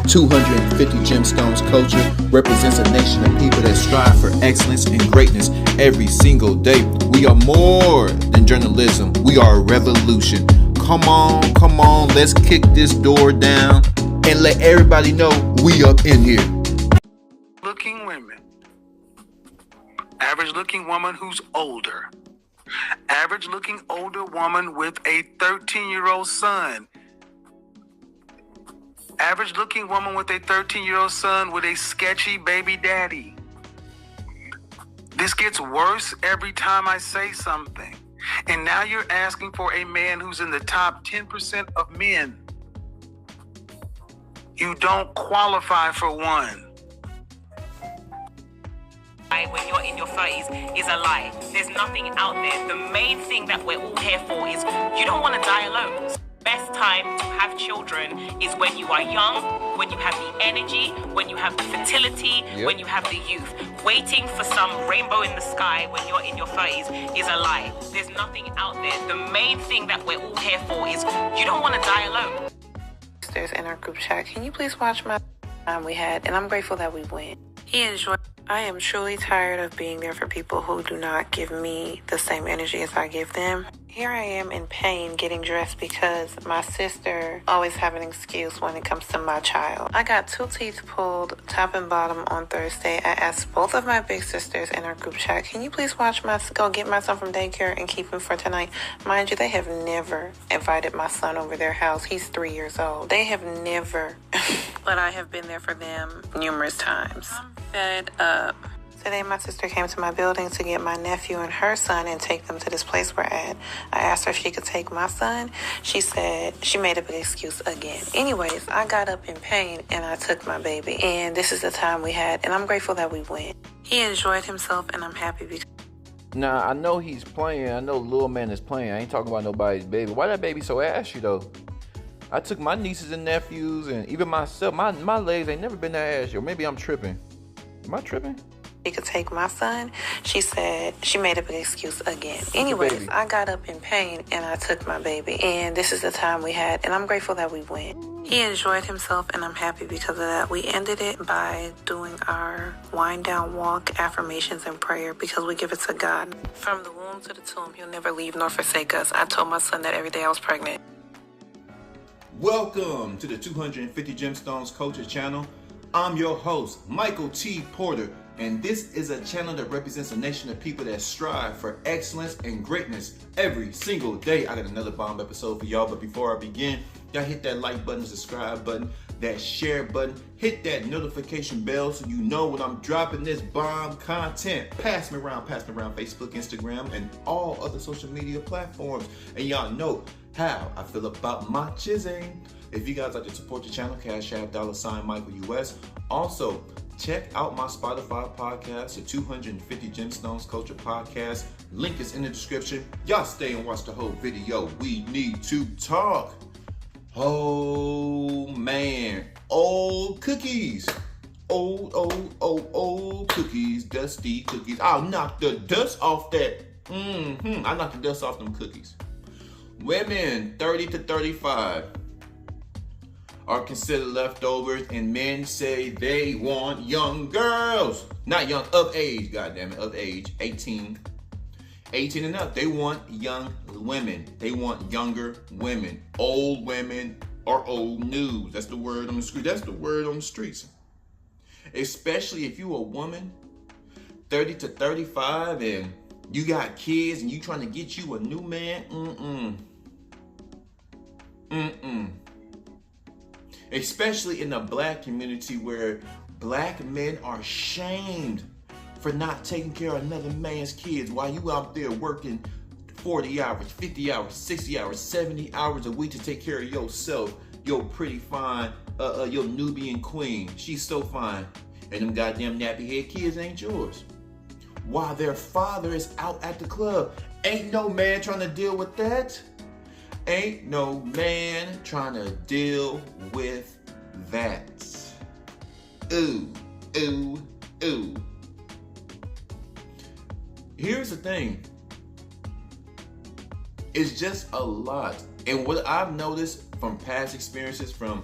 250 Gemstones culture represents a nation of people that strive for excellence and greatness every single day. We are more than journalism. We are a revolution. Come on, let's kick this door down and let everybody know we up in here. Looking women. Average looking woman who's older. Average looking older woman with a 13-year-old son. Average looking woman with a 13-year-old son with a sketchy baby daddy. This gets worse every time I say something. And now you're asking for a man who's in the top 10% of men. You don't qualify for one. When you're in your 30s is a lie. There's nothing out there. The main thing that we're all here for is you don't want to die alone. Best time to have children is when you are young, when you have the energy, when you have the fertility, when you have the youth. Waiting for some rainbow in the sky when you're in your 30s is a lie. There's nothing out there. The main thing that we're all here for is you don't want to die alone. There's in our group chat. Can you please watch my time we had? And I'm grateful that we went. He enjoyed. I am truly tired of being there for people who do not give me the same energy as I give them. Here I am in pain getting dressed because my sister always have an excuse when it comes to my child. I got 2 teeth pulled top and bottom on Thursday. I asked both of my big sisters in our group chat, can you please go get my son from daycare and keep him for tonight? Mind you, they have never invited my son over their house. He's 3 years old. They have never, but I have been there for them numerous times. I'm fed up. Today, my sister came to my building to get my nephew and her son and take them to this place we're at. I asked her if she could take my son. She said she made up an excuse again. Anyways, I got up in pain and I took my baby. And this is the time we had, and I'm grateful that we went. He enjoyed himself, and I'm happy because... Nah, I know he's playing. I know Lil Man is playing. I ain't talking about nobody's baby. Why that baby so ashy, though? I took my nieces and nephews, and even myself, my legs ain't never been that ashy. Or maybe I'm tripping. Am I tripping? She could take my son. She said she made up an excuse again. Anyways, I got up in pain and I took my baby. And this is the time we had, and I'm grateful that we went. He enjoyed himself, and I'm happy because of that. We ended it by doing our wind down walk, affirmations, and prayer because we give it to God. From the womb to the tomb, he'll never leave nor forsake us. I told my son that every day I was pregnant. Welcome to the 250 Gemstones Culture channel. I'm your host, Michael T. Porter, and this is a channel that represents a nation of people that strive for excellence and greatness every single day. I got another bomb episode for y'all, but before I begin, y'all hit that like button, subscribe button, that share button, hit that notification bell so you know when I'm dropping this bomb content. Pass me around Facebook, Instagram, and all other social media platforms. And y'all know how I feel about my chizzing. If you guys like to support the channel, Cash App $Michael US. Also, check out my Spotify podcast, the 250 Gemstones Culture Podcast. Link is in the description. Y'all stay and watch the whole video. We need to talk. Oh man, old cookies. Old cookies, dusty cookies. I'll knock the dust off that. I knock the dust off them cookies. Women 30 to 35 are considered leftovers, and men say they want young girls. Not young, of age, goddammit, of age, 18 and up. They want young women. They want younger women. Old women are old news. That's the word on the street. That's the word on the streets. Especially if you a woman, 30 to 35, and you got kids and you trying to get you a new man. Especially in the black community where black men are shamed for not taking care of another man's kids while you out there working 40 hours, 50 hours, 60 hours, 70 hours a week to take care of yourself, your pretty fine, your Nubian queen. She's so fine. And them goddamn nappy head kids ain't yours. While their father is out at the club. Ain't no man trying to deal with that. Ain't no man trying to deal with that. Ooh. Here's the thing. It's just a lot. And what I've noticed from past experiences, from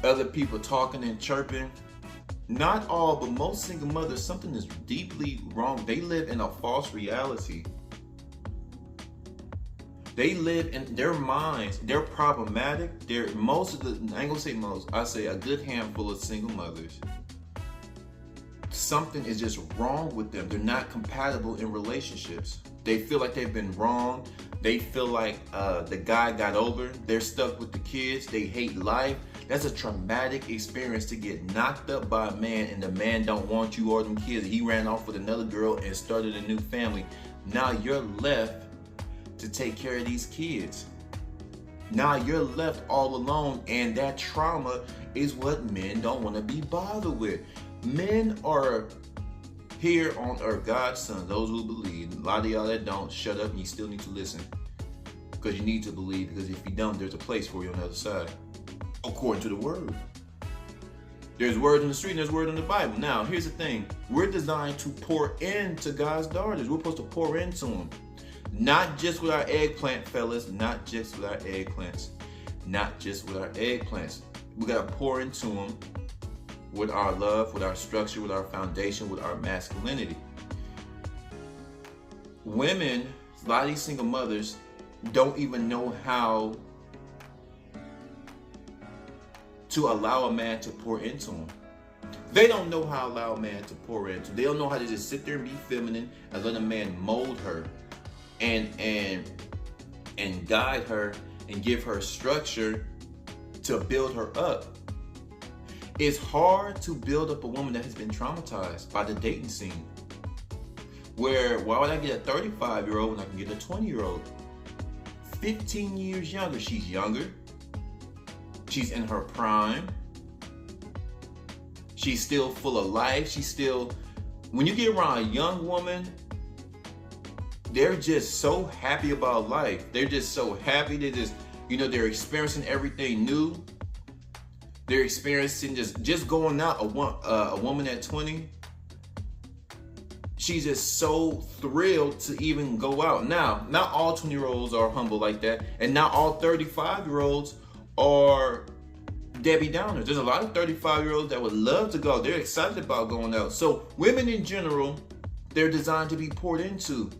other people talking and chirping. Not all, but most single mothers, something is deeply wrong. They live in a false reality. They live in their minds. They're problematic. I ain't gonna say most, I say a good handful of single mothers. Something is just wrong with them. They're not compatible in relationships. They feel like they've been wrong. They feel like the guy got over. They're stuck with the kids. They hate life. That's a traumatic experience to get knocked up by a man and the man don't want you or them kids. He ran off with another girl and started a new family. Now you're left to take care of these kids. Now you're left all alone, and that trauma is what men don't want to be bothered with. Men are here on earth, God's son, those who believe. A lot of y'all that don't, shut up and you still need to listen. Because you need to believe, because if you don't, there's a place for you on the other side. According to the word. There's word in the street and there's word in the Bible. Now, here's the thing. We're designed to pour into God's daughters. We're supposed to pour into them. Not just with our eggplant, fellas. Not just with our eggplants. Not just with our eggplants. We got to pour into them with our love, with our structure, with our foundation, with our masculinity. Women, a lot of these single mothers don't even know how to allow a man to pour into them. They don't know how to allow a man to pour into. They don't know how to just sit there and be feminine and let a man mold her and guide her and give her structure to build her up. It's hard to build up a woman that has been traumatized by the dating scene. Why would I get a 35-year-old when I can get a 20-year-old? 15 years younger. She's younger. She's in her prime. She's still full of life. When you get around a young woman, they're just so happy about life. They're just so happy. They're experiencing everything new. They're experiencing just going out. A woman at 20, she's just so thrilled to even go out. Now, not all 20-year-olds are humble like that, and not all 35-year-olds are Debbie Downers. There's a lot of 35-year-olds that would love to go. They're excited about going out. So women in general, they're designed to be poured into.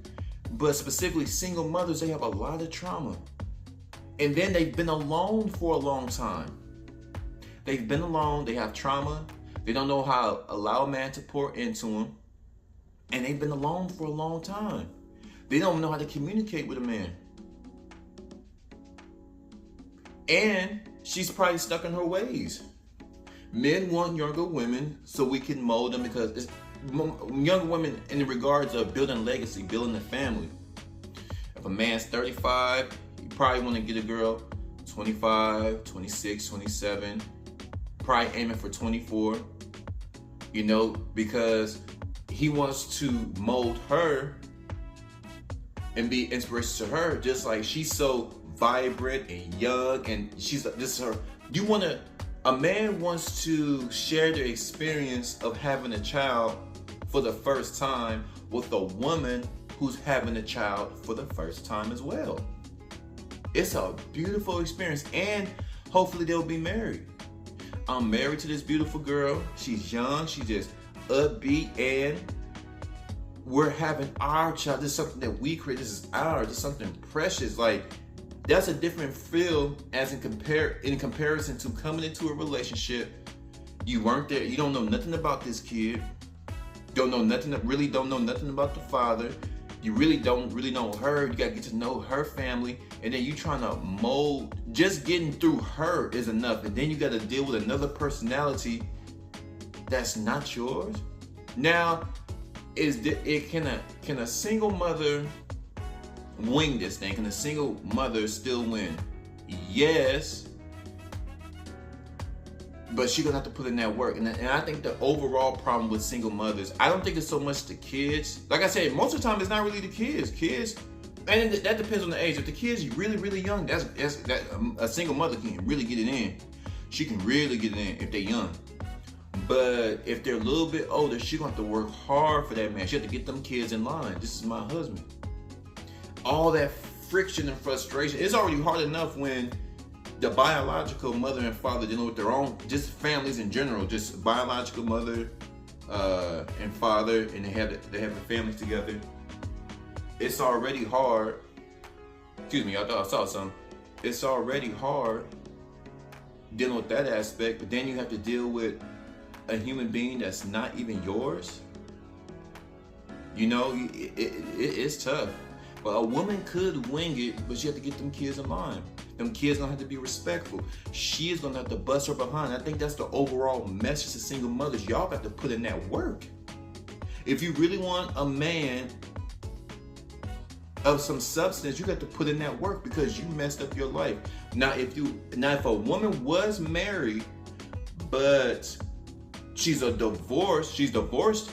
But specifically single mothers, they have a lot of trauma. And then they've been alone for a long time. They've been alone, they have trauma. They don't know how to allow a man to pour into them. And they've been alone for a long time. They don't know how to communicate with a man. And she's probably stuck in her ways. Men want younger women so we can mold them, because it's younger women in the regards of building legacy, building a family. If a man's 35, you probably want to get a girl 25, 26, 27, probably aiming for 24, because he wants to mold her and be inspiration to her, just like she's so vibrant and young, and a man wants to share the experience of having a child for the first time with a woman who's having a child for the first time as well. It's a beautiful experience, and hopefully they'll be married. I'm married to this beautiful girl. She's young, she's just upbeat, and we're having our child. This is something that we create. This is ours. It's something precious. Like, that's a different feel as in comparison to coming into a relationship. You weren't there. You don't know nothing about this kid. Don't know nothing about the father. You really don't know her. You gotta get to know her family, and then you trying to mold. Just getting through her is enough, and then you gotta deal with another personality that's not yours. Now, can a single mother wing this thing? Can a single mother still win? Yes, but she's gonna have to put in that work. And I think the overall problem with single mothers, I don't think it's so much the kids. Like I said, most of the time it's not really the kids. And that depends on the age. If the kid's really, really young, a single mother can really get it in. She can really get it in if they're young. But if they're a little bit older, she's gonna have to work hard for that man. She have to get them kids in line. This is my husband. All that friction and frustration. It's already hard enough when the biological mother and father dealing with their own, just families in general, just biological mother and father, and they have the families together. It's already hard. Excuse me, I thought I saw something. It's already hard dealing with that aspect, but then you have to deal with a human being that's not even yours. You know, it's tough. But a woman could wing it, but she have to get them kids in line. Them kids gonna have to be respectful. She is gonna have to bust her behind. I think that's the overall message to single mothers. Y'all got to put in that work. If you really want a man of some substance, you got to put in that work because you messed up your life. Now, if a woman was married, but she's divorced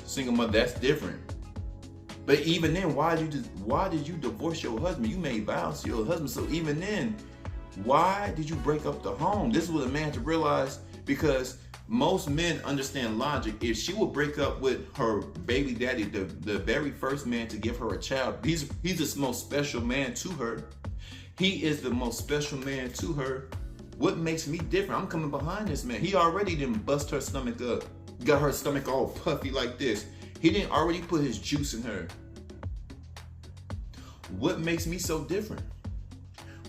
single mother, that's different. But even then, why did you divorce your husband? You made vows to your husband. So even then, why did you break up the home? This is what a man has to realize, because most men understand logic. If she would break up with her baby daddy, the very first man to give her a child, he's the most special man to her. He is the most special man to her. What makes me different? I'm coming behind this man. He already didn't bust her stomach up, got her stomach all puffy like this. He didn't already put his juice in her. What makes me so different?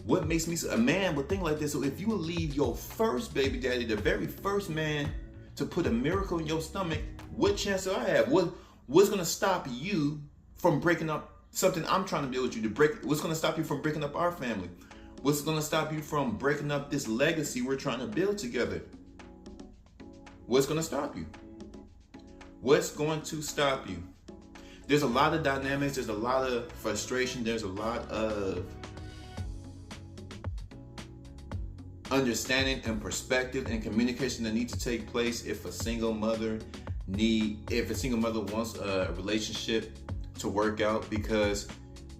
What makes me a man would think like this? So if you would leave your first baby daddy, the very first man, to put a miracle in your stomach, what chance do I have? What's gonna stop you from breaking up something I'm trying to build with you to break? What's gonna stop you from breaking up our family? What's gonna stop you from breaking up this legacy we're trying to build together? What's gonna stop you? What's going to stop you? There's a lot of dynamics, there's a lot of frustration, there's a lot of understanding and perspective and communication that need to take place if a single mother wants a relationship to work out. Because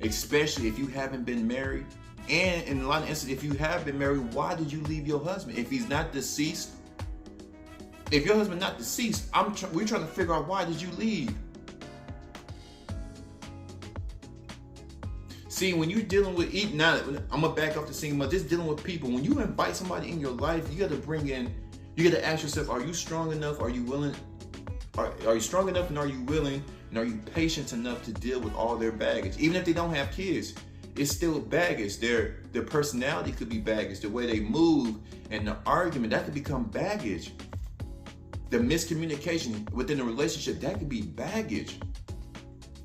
especially if you haven't been married, and in a lot of instances, if you have been married, why did you leave your husband? If he's not deceased, if your husband not deceased, we're trying to figure out, why did you leave? See, when you're dealing with now, I'm gonna back off the single mother. Just dealing with people. When you invite somebody in your life, you got to ask yourself: are you strong enough? Are you willing? Are you strong enough, and are you willing? And are you patient enough to deal with all their baggage? Even if they don't have kids, it's still baggage. Their personality could be baggage. The way they move and the argument, that could become baggage. The miscommunication within a relationship, that could be baggage.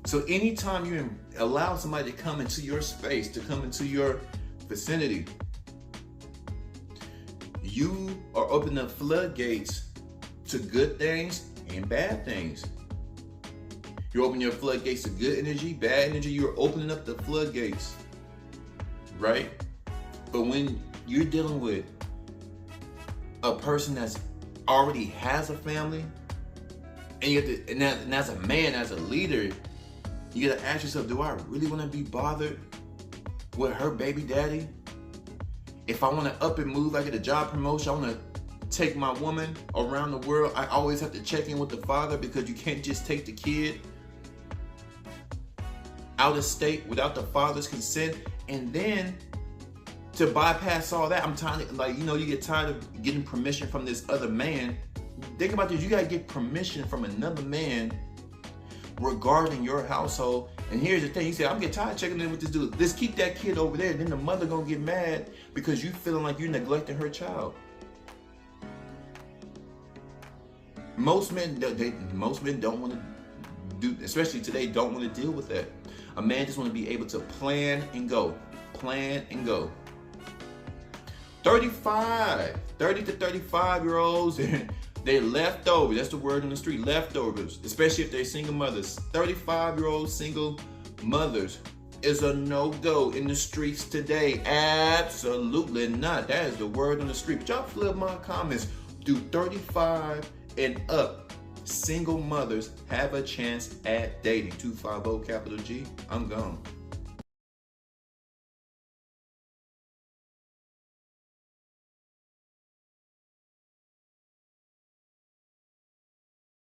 So anytime you allow somebody to come into your space, to come into your vicinity, you are opening up floodgates to good things and bad things. You're opening your floodgates to good energy, bad energy. You're opening up the floodgates, right? But when you're dealing with a person that's already has a family, and you have to, and as a man, as a leader, you gotta ask yourself, do I really wanna be bothered with her baby daddy? If I wanna up and move, I get a job promotion, I wanna take my woman around the world, I always have to check in with the father, because you can't just take the kid out of state without the father's consent. And then to bypass all that, I'm tired of, you get tired of getting permission from this other man. Think about this, you gotta get permission from another man regarding your household. And here's the thing, he said, I'm getting tired of checking in with this dude. Let's keep that kid over there. Then the mother gonna get mad because you feeling like you're neglecting her child. Most men don't want to do, especially today, don't want to deal with that. A man just want to be able to plan and go. 30 to 35-year-olds, they're leftovers. That's the word on the street, leftovers. Especially if they're single mothers. 35-year-old single mothers is a no-go in the streets today. Absolutely not. That is the word on the street. But y'all flip my comments. Do 35 and up single mothers have a chance at dating? 250 capital G. I'm gone.